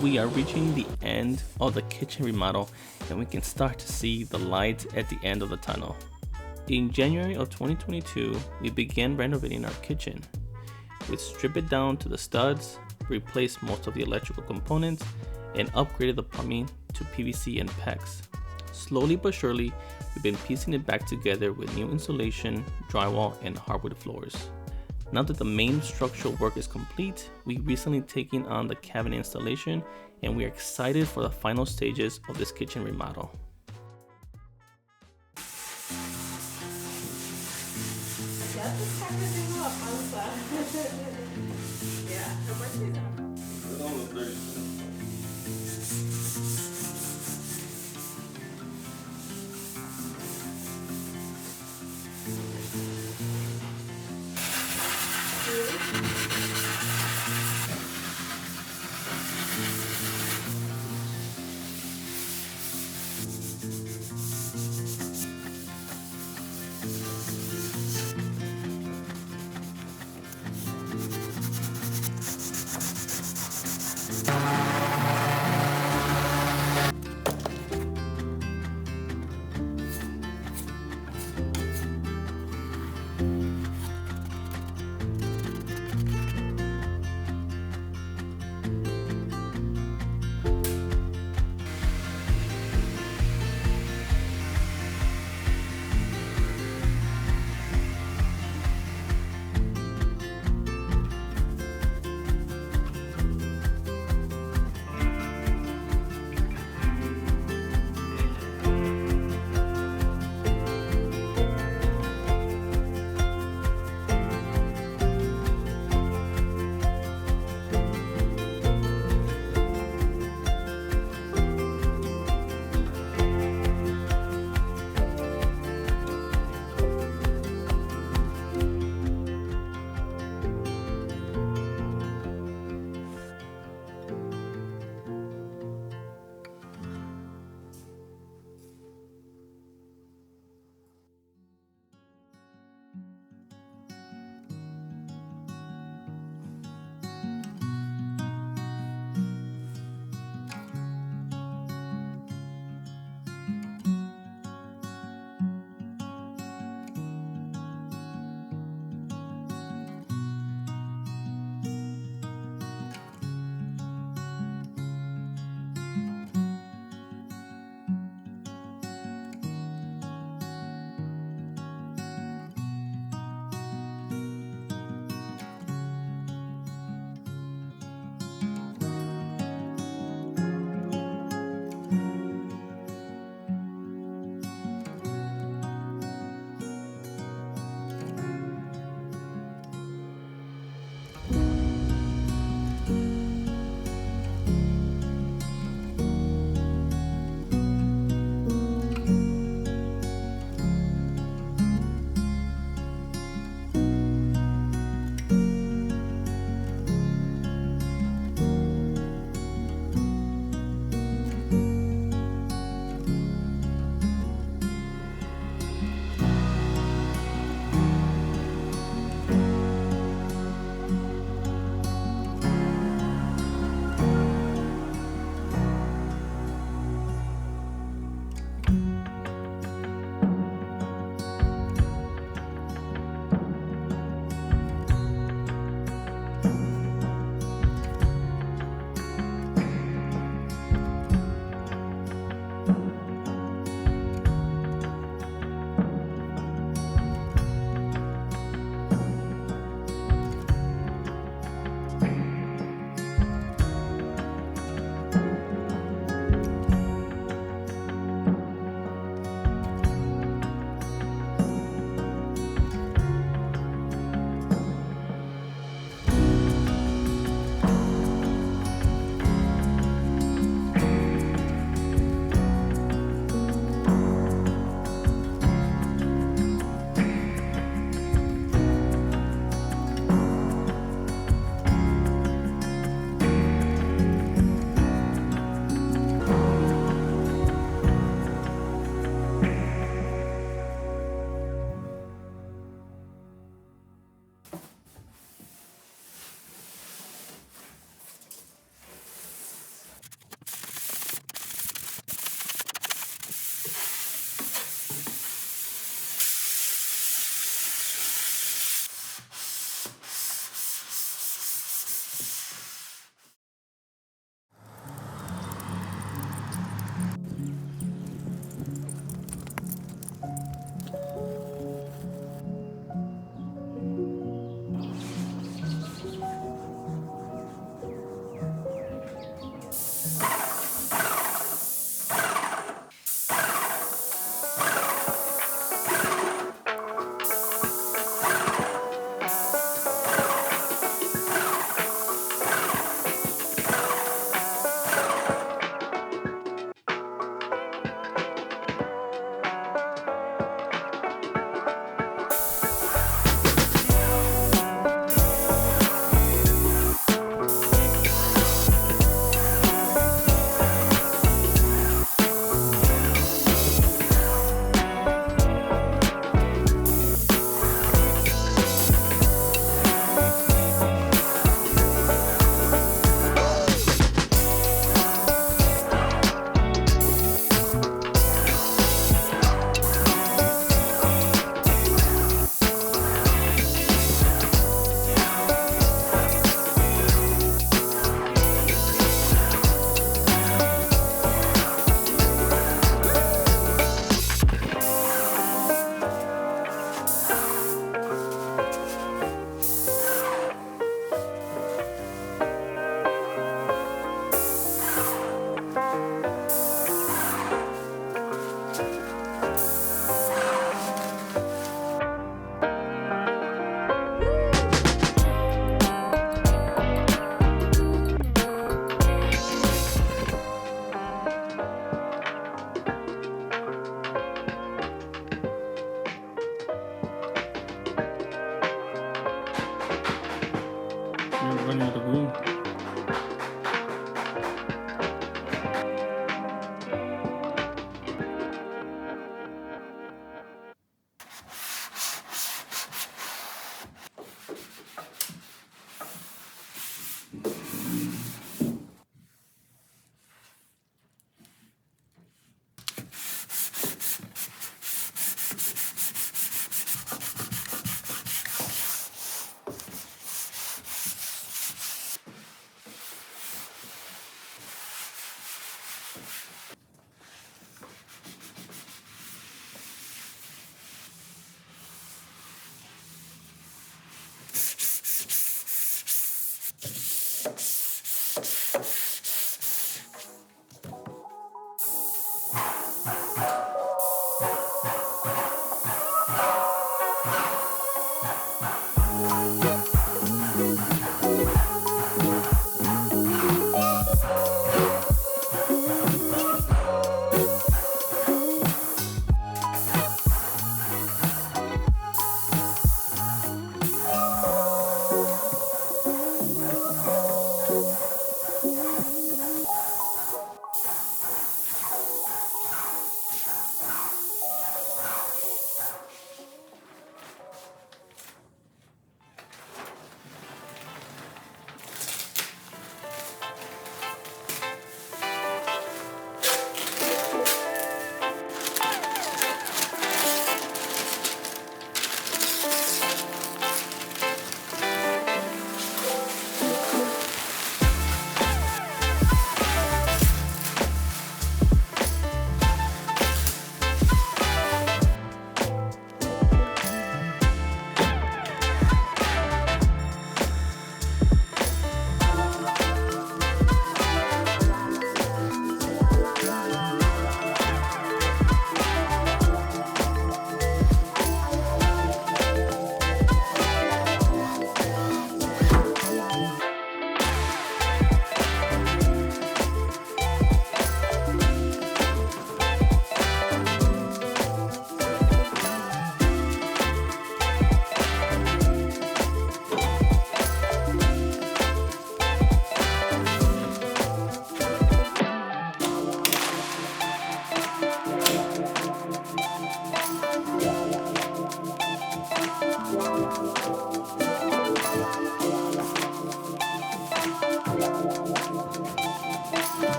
We are reaching the end of the kitchen remodel and we can start to see the light at the end of the tunnel. In January of 2022, we began renovating our kitchen. We stripped it down to the studs, replaced most of the electrical components, and upgraded the plumbing to PVC and Pex. Slowly but surely, we've been piecing it back together with new insulation, drywall, and hardwood floors. Now that the main structural work is complete, we recently taken on the cabinet installation and we are excited for the final stages of this kitchen remodel.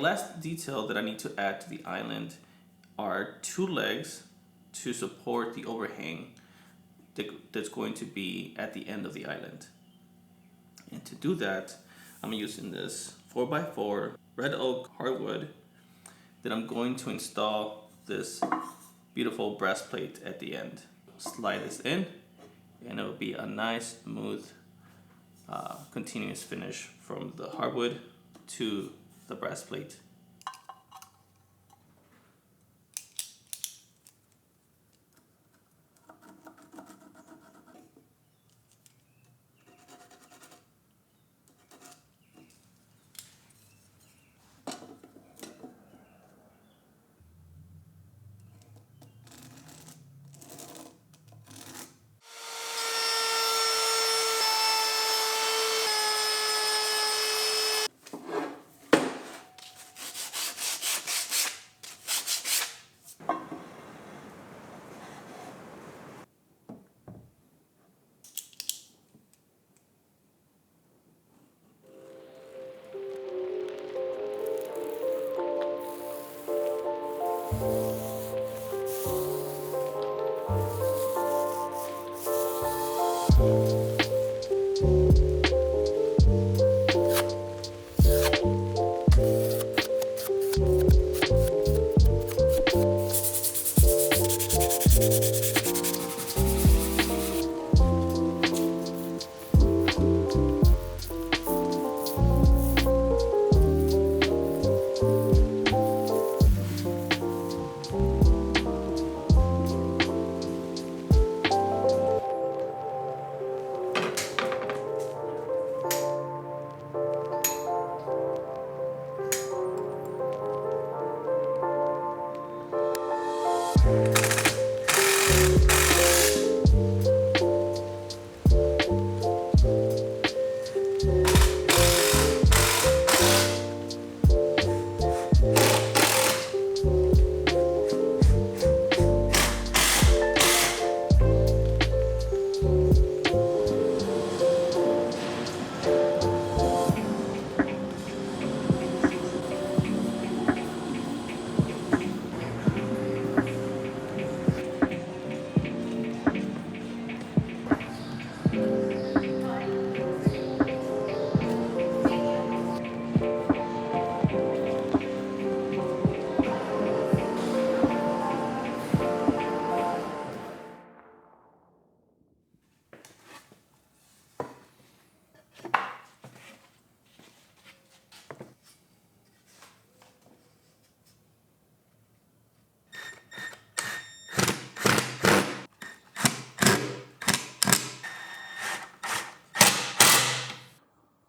last detail that I need to add to the island are 2 legs to support the overhang that's going to be at the end of the island. And to do that, I'm using this 4x4 red oak hardwood that I'm going to install this beautiful brass plate at the end. Slide this in and it will be a nice smooth continuous finish from the hardwood to the brass plate.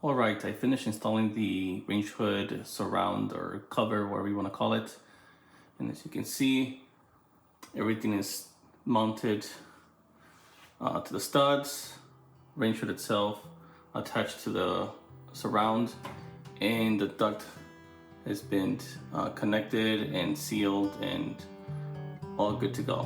Alright, I finished installing the range hood surround or cover, whatever you want to call it. And as you can see, everything is mounted to the studs, range hood itself attached to the surround, and the duct has been connected and sealed and all good to go.